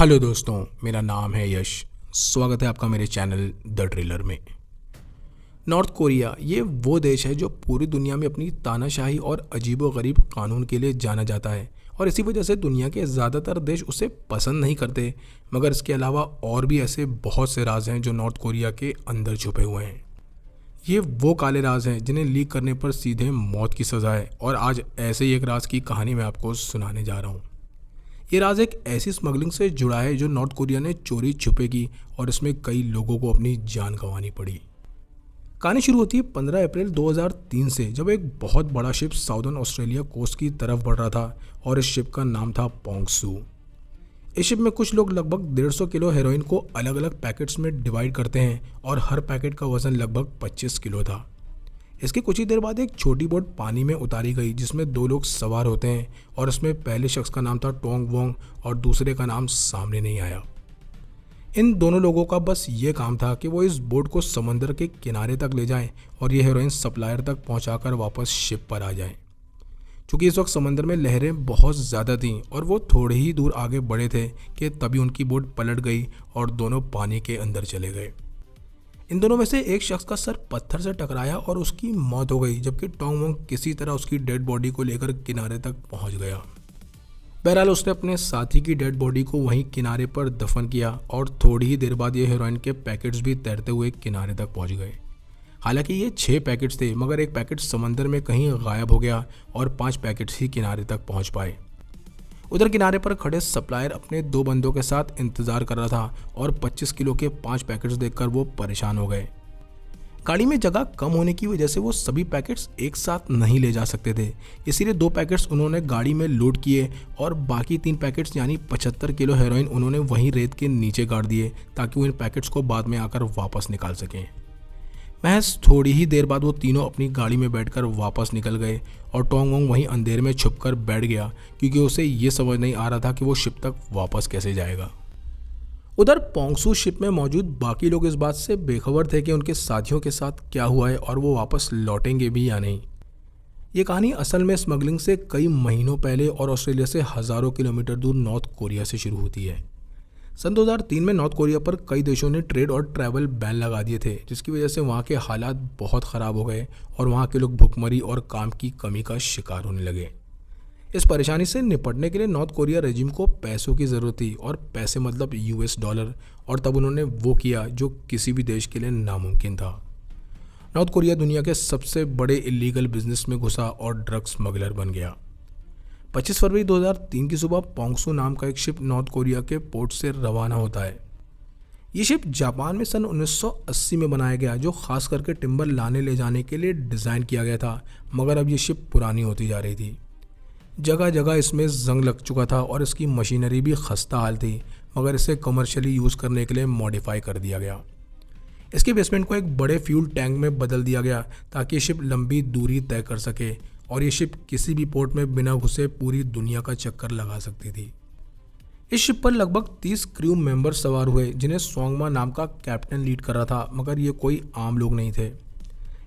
Hello दोस्तों, मेरा नाम है यश। स्वागत है आपका मेरे चैनल द ट्रेलर में। नॉर्थ कोरिया ये वो देश है जो पूरी दुनिया में अपनी तानाशाही और अजीबोगरीब कानून के लिए जाना जाता है और इसी वजह से दुनिया के ज़्यादातर देश उसे पसंद नहीं करते। मगर इसके अलावा और भी ऐसे बहुत से राज हैं जो नॉर्थ कोरिया के अंदर छुपे हुए हैं। ये वो काले राज हैं जिन्हें लीक करने पर सीधे मौत की सज़ा है और आज ऐसे ही एक राज की कहानी मैं आपको सुनाने जा रहा हूँ। ये राज एक ऐसी स्मगलिंग से जुड़ा है जो नॉर्थ कोरिया ने चोरी छुपे की और इसमें कई लोगों को अपनी जान गंवानी पड़ी। कहानी शुरू होती है 15 अप्रैल 2003 से, जब एक बहुत बड़ा शिप साउदर्न ऑस्ट्रेलिया कोस्ट की तरफ बढ़ रहा था और इस शिप का नाम था पोंगसू। इस शिप में कुछ लोग लगभग 150 किलो हेरोइन को अलग अलग पैकेट्स में डिवाइड करते हैं और हर पैकेट का वजन लगभग 25 किलो था। इसके कुछ ही देर बाद एक छोटी बोट पानी में उतारी गई जिसमें 2 लोग सवार होते हैं और इसमें पहले शख्स का नाम था टोंग वोंग और दूसरे का नाम सामने नहीं आया। इन दोनों लोगों का बस ये काम था कि वो इस बोट को समंदर के किनारे तक ले जाएं और ये हेरोइन सप्लायर तक पहुंचाकर वापस शिप पर आ जाएं। चूँकि इस वक्त समंदर में लहरें बहुत ज़्यादा थीं और वो थोड़े ही दूर आगे बढ़े थे कि तभी उनकी बोट पलट गई और दोनों पानी के अंदर चले गए। इन दोनों में से एक शख्स का सर पत्थर से टकराया और उसकी मौत हो गई, जबकि टोंग वोंग किसी तरह उसकी डेड बॉडी को लेकर किनारे तक पहुंच गया। बहरहाल उसने अपने साथी की डेड बॉडी को वहीं किनारे पर दफन किया और थोड़ी ही देर बाद ये हेरोइन के पैकेट्स भी तैरते हुए किनारे तक पहुंच गए। हालांकि ये 6 पैकेट्स थे, मगर एक पैकेट समंदर में कहीं गायब हो गया और 5 पैकेट्स ही किनारे तक पहुँच पाए। उधर किनारे पर खड़े सप्लायर अपने 2 बंदों के साथ इंतजार कर रहा था और 25 किलो के 5 पैकेट्स देखकर वो परेशान हो गए। गाड़ी में जगह कम होने की वजह से वो सभी पैकेट्स एक साथ नहीं ले जा सकते थे, इसीलिए 2 पैकेट्स उन्होंने गाड़ी में लोड किए और बाकी 3 पैकेट्स यानी 75 किलो हेरोइन उन्होंने वहीं रेत के नीचे गाड़ दिए ताकि वो इन पैकेट्स को बाद में आकर वापस निकाल सकें। महज थोड़ी ही देर बाद वो तीनों अपनी गाड़ी में बैठकर वापस निकल गए और टोंग वोंग वहीं अंधेरे में छुपकर बैठ गया क्योंकि उसे ये समझ नहीं आ रहा था कि वो शिप तक वापस कैसे जाएगा। उधर पोंगसू शिप में मौजूद बाकी लोग इस बात से बेखबर थे कि उनके साथियों के साथ क्या हुआ है और वो वापस लौटेंगे भी या नहीं। ये कहानी असल में स्मगलिंग से कई महीनों पहले और ऑस्ट्रेलिया से हज़ारों किलोमीटर दूर नॉर्थ कोरिया से शुरू होती है। सन 2003 में नॉर्थ कोरिया पर कई देशों ने ट्रेड और ट्रैवल बैन लगा दिए थे, जिसकी वजह से वहाँ के हालात बहुत ख़राब हो गए और वहाँ के लोग भुखमरी और काम की कमी का शिकार होने लगे। इस परेशानी से निपटने के लिए नॉर्थ कोरिया रेजिम को पैसों की ज़रूरत थी और पैसे मतलब US डॉलर, और तब उन्होंने वो किया जो किसी भी देश के लिए नामुमकिन था। नॉर्थ कोरिया दुनिया के सबसे बड़े इलीगल बिजनेस में घुसा और ड्रग स्मगलर बन गया। 25 फरवरी 2003 की सुबह पोंगसू नाम का एक शिप नॉर्थ कोरिया के पोर्ट से रवाना होता है। ये शिप जापान में सन 1980 में बनाया गया, जो खास करके टिम्बर लाने ले जाने के लिए डिज़ाइन किया गया था, मगर अब ये शिप पुरानी होती जा रही थी। जगह जगह इसमें जंग लग चुका था और इसकी मशीनरी भी खस्ता हाल थी, मगर इसे कमर्शियली यूज़ करने के लिए मॉडिफाई कर दिया गया। इसके बेसमेंट को एक बड़े फ्यूल टैंक में बदल दिया गया ताकि शिप लंबी दूरी तय कर सके और ये शिप किसी भी पोर्ट में बिना घुसे पूरी दुनिया का चक्कर लगा सकती थी। इस शिप पर लगभग 30 क्रू मेंबर सवार हुए जिन्हें सोंगमा नाम का कैप्टन लीड कर रहा था, मगर ये कोई आम लोग नहीं थे।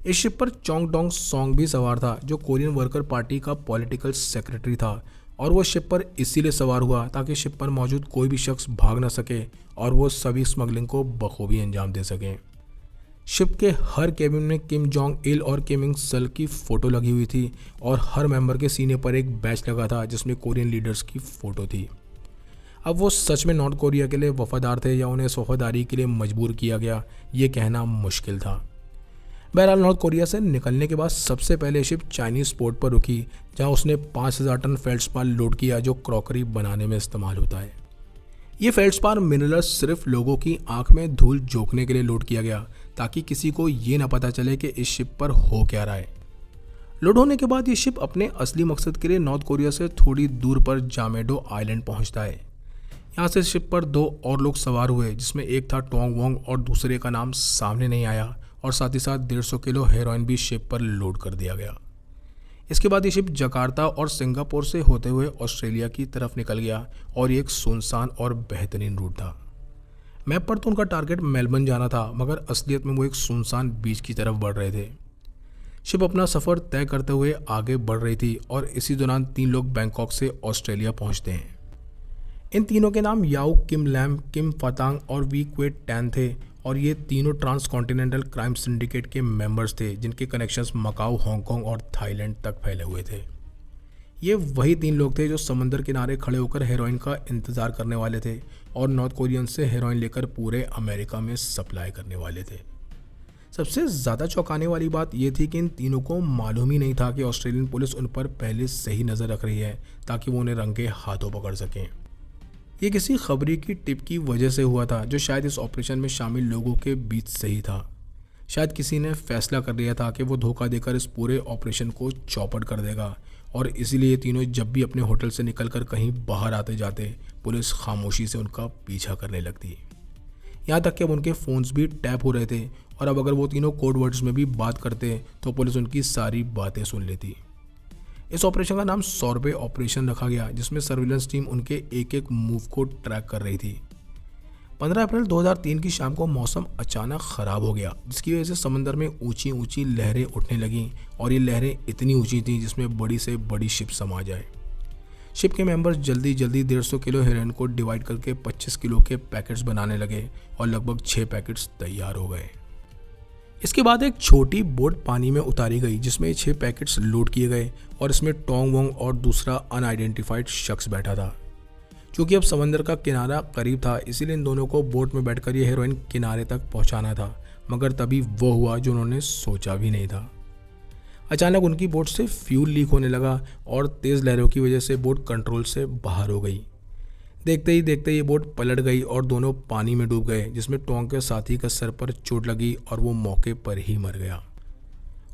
इस शिप पर चोंग डोंग सोंग भी सवार था, जो कोरियन वर्कर पार्टी का पॉलिटिकल सेक्रेटरी था, और वो शिप पर इसीलिए सवार हुआ ताकि शिप पर मौजूद कोई भी शख्स भाग न सके और वो सभी स्मगलिंग को बखूबी अंजाम दे सकें। शिप के हर केबिन में किम जोंग इल और किम इंग सल की फ़ोटो लगी हुई थी और हर मेंबर के सीने पर एक बैच लगा था जिसमें कोरियन लीडर्स की फ़ोटो थी। अब वो सच में नॉर्थ कोरिया के लिए वफादार थे या उन्हें इस वफादारी के लिए मजबूर किया गया, ये कहना मुश्किल था। बहरहाल नॉर्थ कोरिया से निकलने के बाद सबसे पहले शिप चाइनीज़ पोर्ट पर रुकी, जहाँ उसने 5000 टन फेल्ड्स्पार लोड किया जो क्रॉकरी बनाने में इस्तेमाल होता है। ये फेल्ड्स्पार मिनरल सिर्फ लोगों की आंख में धूल झोंकने के लिए लोड किया गया ताकि किसी को ये ना पता चले कि इस शिप पर हो क्या रहा है। लोड होने के बाद ये शिप अपने असली मकसद के लिए नॉर्थ कोरिया से थोड़ी दूर पर जामेडो आइलैंड पहुंचता है। यहाँ से शिप पर 2 और लोग सवार हुए, जिसमें एक था टोंग वोंग और दूसरे का नाम सामने नहीं आया, और साथ ही साथ 150 किलो हेरोइन भी शिप पर लोड कर दिया गया। इसके बाद ये शिप जकार्ता और सिंगापुर से होते हुए ऑस्ट्रेलिया की तरफ निकल गया और ये एक सुनसान और बेहतरीन रूट था। मैप पर तो उनका टारगेट मेलबर्न जाना था, मगर असलियत में वो एक सुनसान बीच की तरफ बढ़ रहे थे। शिप अपना सफ़र तय करते हुए आगे बढ़ रही थी और इसी दौरान 3 लोग बैंकॉक से ऑस्ट्रेलिया पहुंचते हैं। इन तीनों के नाम याओ किम लैम, किम फतांग और वी क्वेट टैन थे और ये तीनों ट्रांस कॉन्टिनेंटल क्राइम सिंडिकेट के मेंबर्स थे जिनके कनेक्शंस मकाऊ, हांगकांग और थाईलैंड तक फैले हुए थे। ये वही तीन लोग थे जो समंदर किनारे खड़े होकर हेरोइन का इंतज़ार करने वाले थे और नॉर्थ कोरियन से हेरोइन लेकर पूरे अमेरिका में सप्लाई करने वाले थे। सबसे ज़्यादा चौंकाने वाली बात यह थी कि इन तीनों को मालूम ही नहीं था कि ऑस्ट्रेलियन पुलिस उन पर पहले से ही नज़र रख रही है ताकि वो उन्हें रंगे हाथों पकड़ सकें। ये किसी खबरी की टिप की वजह से हुआ था जो शायद इस ऑपरेशन में शामिल लोगों के बीच से ही था। शायद किसी ने फैसला कर लिया था कि वो धोखा देकर इस पूरे ऑपरेशन को चौपट कर देगा और इसीलिए ये तीनों जब भी अपने होटल से निकलकर कहीं बाहर आते जाते पुलिस खामोशी से उनका पीछा करने लगती। यहाँ तक कि अब उनके फ़ोन्स भी टैप हो रहे थे और अब अगर वो तीनों कोड वर्ड्स में भी बात करते तो पुलिस उनकी सारी बातें सुन लेती। इस ऑपरेशन का नाम सॉर्बे ऑपरेशन रखा गया जिसमें सर्विलेंस टीम उनके एक एक मूव को ट्रैक कर रही थी। 15 अप्रैल 2003 की शाम को मौसम अचानक ख़राब हो गया जिसकी वजह से समंदर में ऊंची ऊंची लहरें उठने लगीं और ये लहरें इतनी ऊंची थीं जिसमें बड़ी से बड़ी शिप समा जाए। शिप के मेंबर्स जल्दी जल्दी 150 किलो हेरोइन को डिवाइड करके 25 किलो के पैकेट्स बनाने लगे और लगभग 6 पैकेट्स तैयार हो गए। इसके बाद एक छोटी बोट पानी में उतारी गई जिसमें 6 पैकेट्स लोड किए गए और इसमें टोंग वोंग और दूसरा अनआइडेंटिफाइड शख्स बैठा था। क्योंकि अब समंदर का किनारा करीब था इसीलिए इन दोनों को बोट में बैठकर ये हेरोइन किनारे तक पहुंचाना था, मगर तभी वो हुआ जो उन्होंने सोचा भी नहीं था। अचानक उनकी बोट से फ्यूल लीक होने लगा और तेज़ लहरों की वजह से बोट कंट्रोल से बाहर हो गई। देखते ही देखते ये बोट पलट गई और दोनों पानी में डूब गए जिसमें टोंग के साथी का सर पर चोट लगी और वो मौके पर ही मर गया।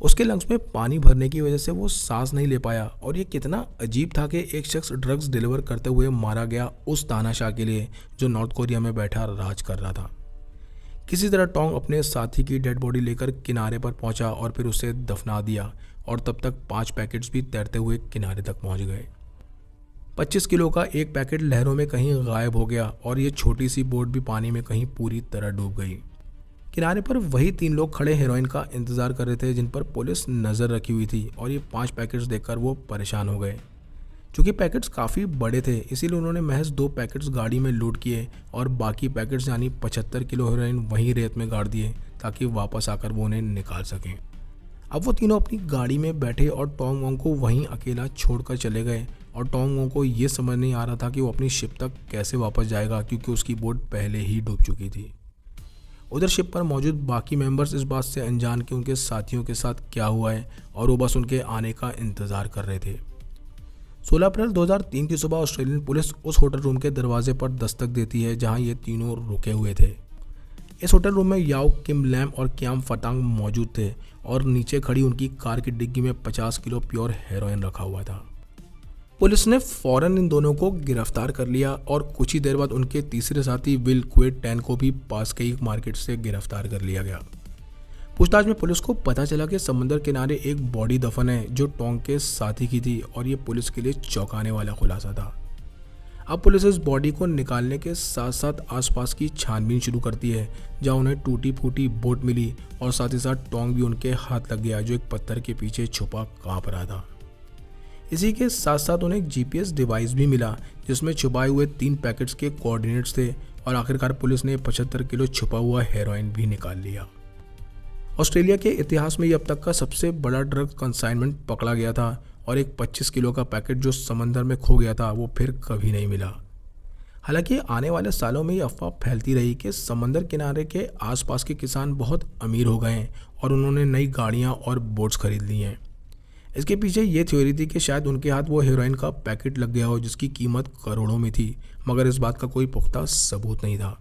उसके लंग्स में पानी भरने की वजह से वो सांस नहीं ले पाया और ये कितना अजीब था कि एक शख्स ड्रग्स डिलीवर करते हुए मारा गया उस तानाशाह के लिए जो नॉर्थ कोरिया में बैठा राज कर रहा था। किसी तरह टोंग अपने साथी की डेड बॉडी लेकर किनारे पर पहुंचा और फिर उसे दफना दिया और तब तक 5 पैकेट्स भी तैरते हुए किनारे तक पहुंच गए। 25 किलो का एक पैकेट लहरों में कहीं गायब हो गया और ये छोटी सी बोट भी पानी में कहीं पूरी तरह डूब गई। किनारे पर वही 3 लोग खड़े हेरोइन का इंतजार कर रहे थे जिन पर पुलिस नज़र रखी हुई थी और ये 5 पैकेट्स देखकर वो परेशान हो गए। चूँकि पैकेट्स काफ़ी बड़े थे इसीलिए उन्होंने महज 2 पैकेट्स गाड़ी में लोड किए और बाकी पैकेट्स यानी 75 किलो हेरोइन वहीं रेत में गाड़ दिए ताकि वापस आकर वो उन्हें निकाल सकें। अब वो तीनों अपनी गाड़ी में बैठे और टोंग वोंग को वहीं अकेला छोड़कर चले गए और टोंग वोंग को ये समझ नहीं आ रहा था कि वो अपनी शिप तक कैसे वापस जाएगा क्योंकि उसकी बोट पहले ही डूब चुकी थी। उधर शिप पर मौजूद बाकी मेंबर्स इस बात से अनजान कि उनके साथियों के साथ क्या हुआ है और वो बस उनके आने का इंतज़ार कर रहे थे। 16 अप्रैल 2003 की सुबह ऑस्ट्रेलियन पुलिस उस होटल रूम के दरवाजे पर दस्तक देती है जहां ये तीनों रुके हुए थे। इस होटल रूम में याओ किम लैम और क्याम फतांग मौजूद थे और नीचे खड़ी उनकी कार की डिग्गी में 50 किलो प्योर हेरोइन रखा हुआ था। पुलिस ने फौरन इन दोनों को गिरफ्तार कर लिया और कुछ ही देर बाद उनके तीसरे साथी विल क्वेट टैन को भी पास के एक मार्केट से गिरफ्तार कर लिया गया। पूछताछ में पुलिस को पता चला कि समंदर किनारे एक बॉडी दफन है जो टोंग के साथी की थी और ये पुलिस के लिए चौंकाने वाला खुलासा था। अब पुलिस इस बॉडी को निकालने के साथ साथ आसपास की छानबीन शुरू करती है जहां उन्हें टूटी फूटी बोट मिली और साथ ही साथ टोंग भी उनके हाथ लग गया जो एक पत्थर के पीछे छुपा कांप रहा था। इसी के साथ साथ उन्हें एक GPS डिवाइस भी मिला जिसमें छुपाए हुए 3 पैकेट्स के कोऑर्डिनेट्स थे और आखिरकार पुलिस ने 75 किलो छुपा हुआ हेरोइन भी निकाल लिया। ऑस्ट्रेलिया के इतिहास में ये अब तक का सबसे बड़ा ड्रग कंसाइनमेंट पकड़ा गया था और एक 25 किलो का पैकेट जो समंदर में खो गया था वो फिर कभी नहीं मिला। हालांकि आने वाले सालों में ये अफवाह फैलती रही कि समंदर किनारे के आसपास के किसान बहुत अमीर हो गए हैं और उन्होंने नई गाड़ियाँ और बोट्स खरीद ली हैं। इसके पीछे ये थ्योरी थी कि शायद उनके हाथ वो हेरोइन का पैकेट लग गया हो जिसकी कीमत करोड़ों में थी, मगर इस बात का कोई पुख्ता सबूत नहीं था।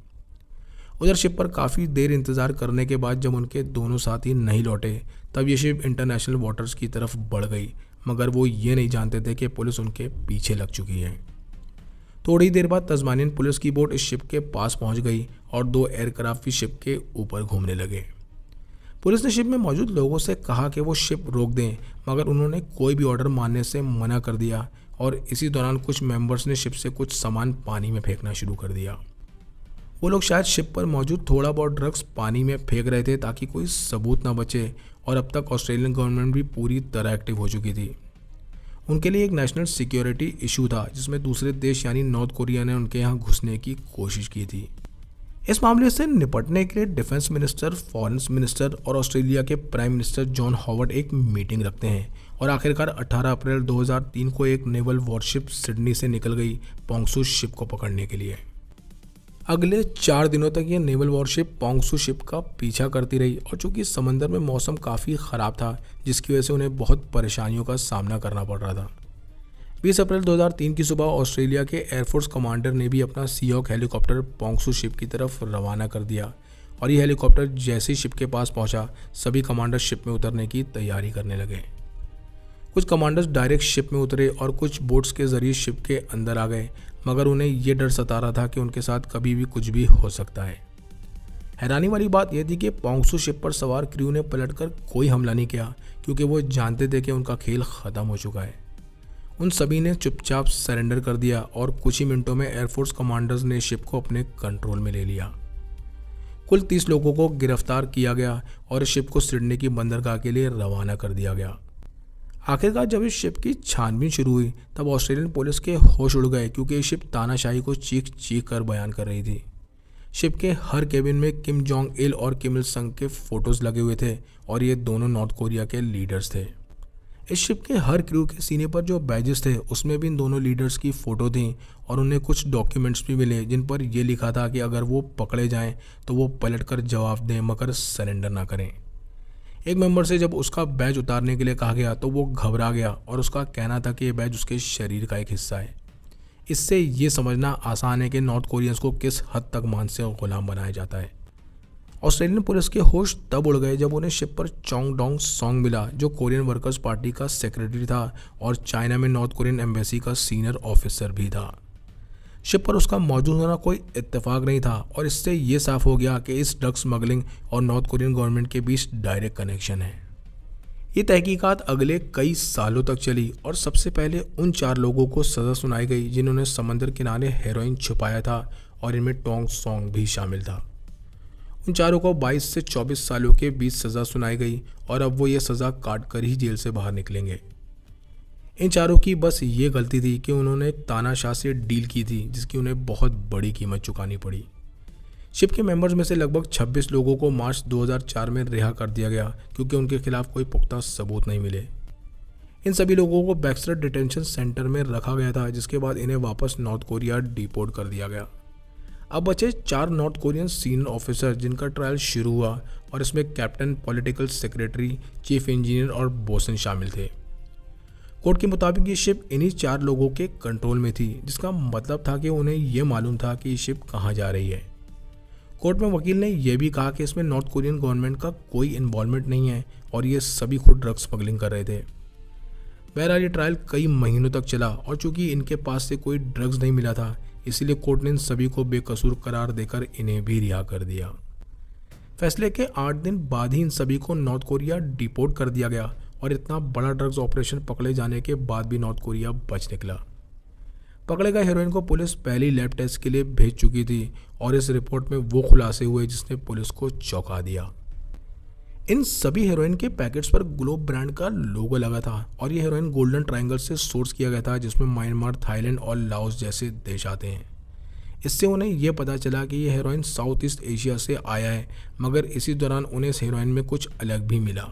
उधर शिप पर काफ़ी देर इंतज़ार करने के बाद जब उनके दोनों साथी नहीं लौटे तब ये शिप इंटरनेशनल वाटर्स की तरफ बढ़ गई, मगर वो ये नहीं जानते थे कि पुलिस उनके पीछे लग चुकी है। थोड़ी देर बाद तस्मानियन पुलिस की बोट इस शिप के पास पहुंच गई और 2 एयरक्राफ्ट भी शिप के ऊपर घूमने लगे। पुलिस ने शिप में मौजूद लोगों से कहा कि वो शिप रोक दें, मगर उन्होंने कोई भी ऑर्डर मानने से मना कर दिया और इसी दौरान कुछ मेंबर्स ने शिप से कुछ सामान पानी में फेंकना शुरू कर दिया। वो लोग शायद शिप पर मौजूद थोड़ा बहुत ड्रग्स पानी में फेंक रहे थे ताकि कोई सबूत ना बचे और अब तक ऑस्ट्रेलियन गवर्नमेंट भी पूरी तरह एक्टिव हो चुकी थी। उनके लिए एक नेशनल सिक्योरिटी इशू था जिसमें दूसरे देश यानी नॉर्थ कोरिया ने उनके यहाँ घुसने की कोशिश की थी। इस मामले से निपटने के लिए डिफेंस मिनिस्टर, फॉरेन मिनिस्टर और ऑस्ट्रेलिया के प्राइम मिनिस्टर जॉन हॉवर्ड एक मीटिंग रखते हैं और आखिरकार 18 अप्रैल 2003 को एक नेवल वॉरशिप सिडनी से निकल गई पोंगसू शिप को पकड़ने के लिए। अगले 4 दिनों तक ये नेवल वॉरशिप पोंगसू शिप का पीछा करती रही और चूंकि समंदर में मौसम काफ़ी ख़राब था जिसकी वजह से उन्हें बहुत परेशानियों का सामना करना पड़ रहा था। 20 अप्रैल 2003 की सुबह ऑस्ट्रेलिया के एयरफोर्स कमांडर ने भी अपना सीहॉक हेलीकॉप्टर पोंगसू शिप की तरफ रवाना कर दिया और ये हेलीकॉप्टर जैसे ही शिप के पास पहुंचा सभी कमांडर शिप में उतरने की तैयारी करने लगे। कुछ कमांडर्स डायरेक्ट शिप में उतरे और कुछ बोट्स के जरिए शिप के अंदर आ गए, मगर उन्हें ये डर सता रहा था कि उनके साथ कभी भी कुछ भी हो सकता है। हैरानी वाली बात यह थी कि पोंगसू शिप पर सवार क्रू ने पलटकर कोई हमला नहीं किया क्योंकि वो जानते थे कि उनका खेल ख़त्म हो चुका है। उन सभी ने चुपचाप सरेंडर कर दिया और कुछ ही मिनटों में एयरफोर्स कमांडर्स ने शिप को अपने कंट्रोल में ले लिया। कुल 30 लोगों को गिरफ्तार किया गया और शिप को सिडनी की बंदरगाह के लिए रवाना कर दिया गया। आखिरकार जब इस शिप की छानबीन शुरू हुई तब ऑस्ट्रेलियन पुलिस के होश उड़ गए क्योंकि ये शिप तानाशाही को चीख चीख कर बयान कर रही थी। शिप के हर केबिन में किम जोंग इल और किम इल संग के फोटोज लगे हुए थे और ये दोनों नॉर्थ कोरिया के लीडर्स थे। इस शिप के हर क्रू के सीने पर जो बैजेस थे उसमें भी इन दोनों लीडर्स की फ़ोटो थी और उन्हें कुछ डॉक्यूमेंट्स भी मिले जिन पर यह लिखा था कि अगर वो पकड़े जाएं तो वो पलटकर जवाब दें मगर सरेंडर ना करें। एक मेंबर से जब उसका बैज उतारने के लिए कहा गया तो वो घबरा गया और उसका कहना था कि ये बैज उसके शरीर का एक हिस्सा है। इससे ये समझना आसान है कि नॉर्थ कोरियंस को किस हद तक मानसिक गुलाम बनाया जाता है। ऑस्ट्रेलियन पुलिस के होश तब उड़ गए जब उन्हें शिप पर चोंग डोंग सोंग मिला जो कोरियन वर्कर्स पार्टी का सेक्रेटरी था और चाइना में नॉर्थ कोरियन एम्बेसी का सीनियर ऑफिसर भी था। शिप पर उसका मौजूद होना कोई इत्तेफाक नहीं था और इससे ये साफ हो गया कि इस ड्रग स्मगलिंग और नॉर्थ कोरियन गवर्नमेंट के बीच डायरेक्ट कनेक्शन है। ये तहकीकात अगले कई सालों तक चली और सबसे पहले उन 4 लोगों को सज़ा सुनाई गई जिन्होंने समंदर किनारे हेरोइन छुपाया था और इनमें टोंग सोंग भी शामिल था। उन चारों को 22 से 24 सालों के बीच सज़ा सुनाई गई और अब वो ये सज़ा काट कर ही जेल से बाहर निकलेंगे। इन चारों की बस ये गलती थी कि उन्होंने तानाशाह से डील की थी जिसकी उन्हें बहुत बड़ी कीमत चुकानी पड़ी। शिप के मेंबर्स में से लगभग 26 लोगों को मार्च 2004 में रिहा कर दिया गया क्योंकि उनके खिलाफ कोई पुख्ता सबूत नहीं मिले। इन सभी लोगों को बैक्स्टर डिटेंशन सेंटर में रखा गया था जिसके बाद इन्हें वापस नॉर्थ कोरिया डिपोर्ट कर दिया गया। अब बचे 4 नॉर्थ कोरियन सीनियर ऑफिसर जिनका ट्रायल शुरू हुआ और इसमें captain, political secretary, chief engineer और बोसन शामिल थे। कोर्ट के मुताबिक ये शिप इन्हीं 4 लोगों के कंट्रोल में थी जिसका मतलब था कि उन्हें यह मालूम था कि ये शिप कहाँ जा रही है। कोर्ट में वकील ने यह भी कहा कि इसमें नॉर्थ कोरियन गवर्नमेंट का कोई इन्वॉल्वमेंट नहीं है और ये सभी खुद ड्रग स्मगलिंग कर रहे थे। बहरहाल ये ट्रायल कई महीनों तक चला और चूंकि इनके पास से कोई ड्रग्स नहीं मिला था इसलिए कोर्ट ने इन सभी को बेकसूर करार देकर इन्हें भी रिहा कर दिया। फैसले के 8 दिन बाद ही इन सभी को नॉर्थ कोरिया डिपोर्ट कर दिया गया और इतना बड़ा ड्रग्स ऑपरेशन पकड़े जाने के बाद भी नॉर्थ कोरिया बच निकला। पकड़े गए हेरोइन को पुलिस पहली लैब टेस्ट के लिए भेज चुकी थी और इस रिपोर्ट में वो खुलासे हुए जिसने पुलिस को चौंका दिया। इन सभी हेरोइन के पैकेट्स पर ग्लोब ब्रांड का लोगो लगा था और ये हेरोइन गोल्डन ट्रायंगल से सोर्स किया गया था जिसमें म्यांमार, थाईलैंड और लाओस जैसे देश आते हैं। इससे उन्हें यह पता चला कि ये हेरोइन साउथ ईस्ट एशिया से आया है, मगर इसी दौरान उन्हें इस हेरोइन में कुछ अलग भी मिला।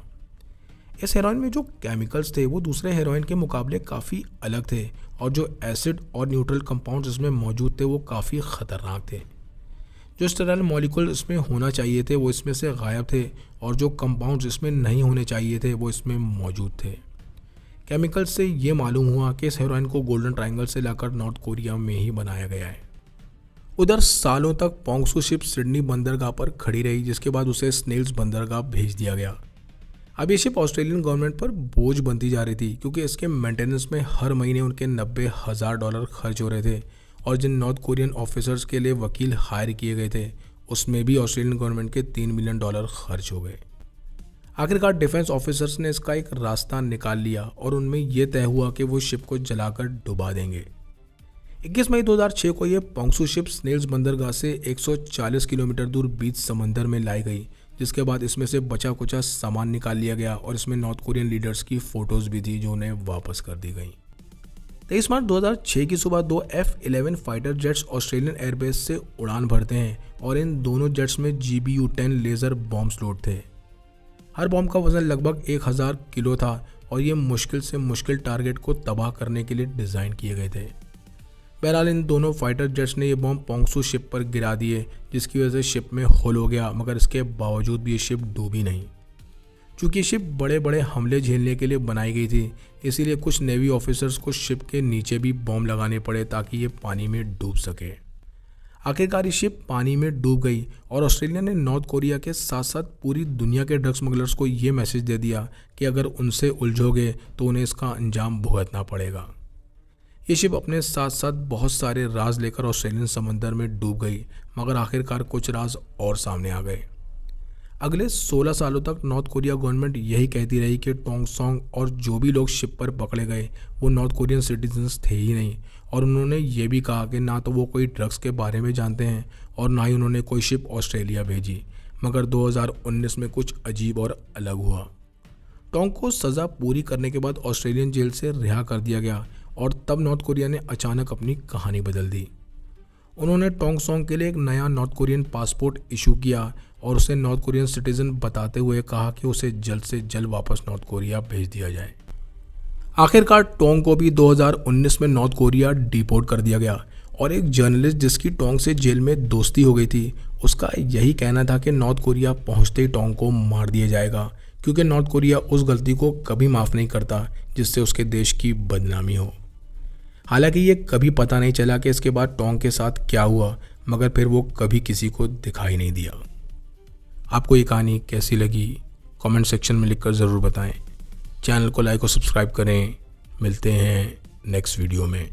इस हेरोइन में जो केमिकल्स थे वो दूसरे हेरोइन के मुकाबले काफ़ी अलग थे और जो एसिड और न्यूट्रल कंपाउंड्स इसमें मौजूद थे वो काफ़ी ख़तरनाक थे। जो स्टेरॉइड मॉलिक्यूल इसमें होना चाहिए थे वो इसमें से गायब थे और जो कंपाउंड्स इसमें नहीं होने चाहिए थे वो इसमें मौजूद थे। केमिकल से ये मालूम हुआ कि इस हेरोइन को गोल्डन ट्रायंगल से लाकर नॉर्थ कोरिया में ही बनाया गया है। उधर सालों तक पोंगसू शिप सिडनी बंदरगाह पर खड़ी रही जिसके बाद उसे स्नेल्स बंदरगाह भेज दिया गया। अब ये शिप ऑस्ट्रेलियन गवर्नमेंट पर बोझ बनती जा रही थी क्योंकि इसके मेंटेनेंस में हर महीने उनके $90,000 खर्च हो रहे थे और जिन नॉर्थ कोरियन ऑफिसर्स के लिए वकील हायर किए गए थे उसमें भी ऑस्ट्रेलियन गवर्नमेंट के $3 मिलियन खर्च हो गए। आखिरकार डिफेंस ऑफिसर्स ने इसका एक रास्ता निकाल लिया और उनमें यह तय हुआ कि वो शिप को जलाकर डुबा देंगे। 21 मई 2006 को ये पोंगसू शिप स्नेल्स बंदरगाह से 140 किलोमीटर दूर बीच समंदर में लाई गई, जिसके बाद इसमें से बचा कुचा सामान निकाल लिया गया और इसमें नॉर्थ कोरियन लीडर्स की फ़ोटोज़ भी थी जो उन्हें वापस कर दी गई। 23 मार्च 2006 की सुबह दो F-11 fighter jets Australian airbase से उड़ान भरते हैं और इन दोनों जेट्स में GBU-10 लेज़र बॉम्ब्स लोड थे। हर बॉम्ब का वजन लगभग 1000 किलो था और ये मुश्किल से मुश्किल टारगेट को तबाह करने के लिए डिज़ाइन किए गए थे। बहरहाल इन दोनों फाइटर जेट्स ने ये बॉम्ब पोंगसू शिप पर गिरा दिए, जिसकी वजह से शिप में होल हो गया, मगर इसके बावजूद भी ये शिप डूबी नहीं। चूँकि शिप बड़े बड़े हमले झेलने के लिए बनाई गई थी, इसीलिए कुछ नेवी ऑफिसर्स को शिप के नीचे भी बॉम्ब लगाने पड़े ताकि ये पानी में डूब सके। आखिरकार ये शिप पानी में डूब गई और ऑस्ट्रेलिया ने नॉर्थ कोरिया के साथ साथ पूरी दुनिया के ड्रग स्मगलर्स को ये मैसेज दे दिया कि अगर उनसे उलझोगे तो उन्हें इसका अंजाम भुगतना पड़ेगा। ये शिप अपने साथ साथ बहुत सारे राज लेकर ऑस्ट्रेलियन समंदर में डूब गई, मगर आखिरकार कुछ राज और सामने आ गए। अगले 16 सालों तक नॉर्थ कोरिया गवर्नमेंट यही कहती रही कि टोंगसोंग और जो भी लोग शिप पर पकड़े गए वो नॉर्थ कोरियन सिटीजन्स थे ही नहीं, और उन्होंने ये भी कहा कि ना तो वो कोई ड्रग्स के बारे में जानते हैं और ना ही उन्होंने कोई शिप ऑस्ट्रेलिया भेजी। मगर 2019 में कुछ अजीब और अलग हुआ। टोंग को सज़ा पूरी करने के बाद ऑस्ट्रेलियन जेल से रिहा कर दिया गया और तब नॉर्थ कोरिया ने अचानक अपनी कहानी बदल दी। उन्होंने टोंगसोंग के लिए एक नया नॉर्थ कोरियन पासपोर्ट इशू किया और उसे नॉर्थ कोरियन सिटीजन बताते हुए कहा कि उसे जल्द से जल्द वापस नॉर्थ कोरिया भेज दिया जाए। आखिरकार टोंग को भी 2019 में नॉर्थ कोरिया डिपोर्ट कर दिया गया और एक जर्नलिस्ट जिसकी टोंग से जेल में दोस्ती हो गई थी, उसका यही कहना था कि नॉर्थ कोरिया पहुंचते ही टोंग को मार दिया जाएगा, क्योंकि नॉर्थ कोरिया उस गलती को कभी माफ़ नहीं करता जिससे उसके देश की बदनामी हो। हालांकि ये कभी पता नहीं चला कि इसके बाद टोंग के साथ क्या हुआ, मगर फिर वो कभी किसी को दिखाई नहीं दिया। आपको ये कहानी कैसी लगी कमेंट सेक्शन में लिखकर ज़रूर बताएं। चैनल को लाइक और सब्सक्राइब करें। मिलते हैं नेक्स्ट वीडियो में।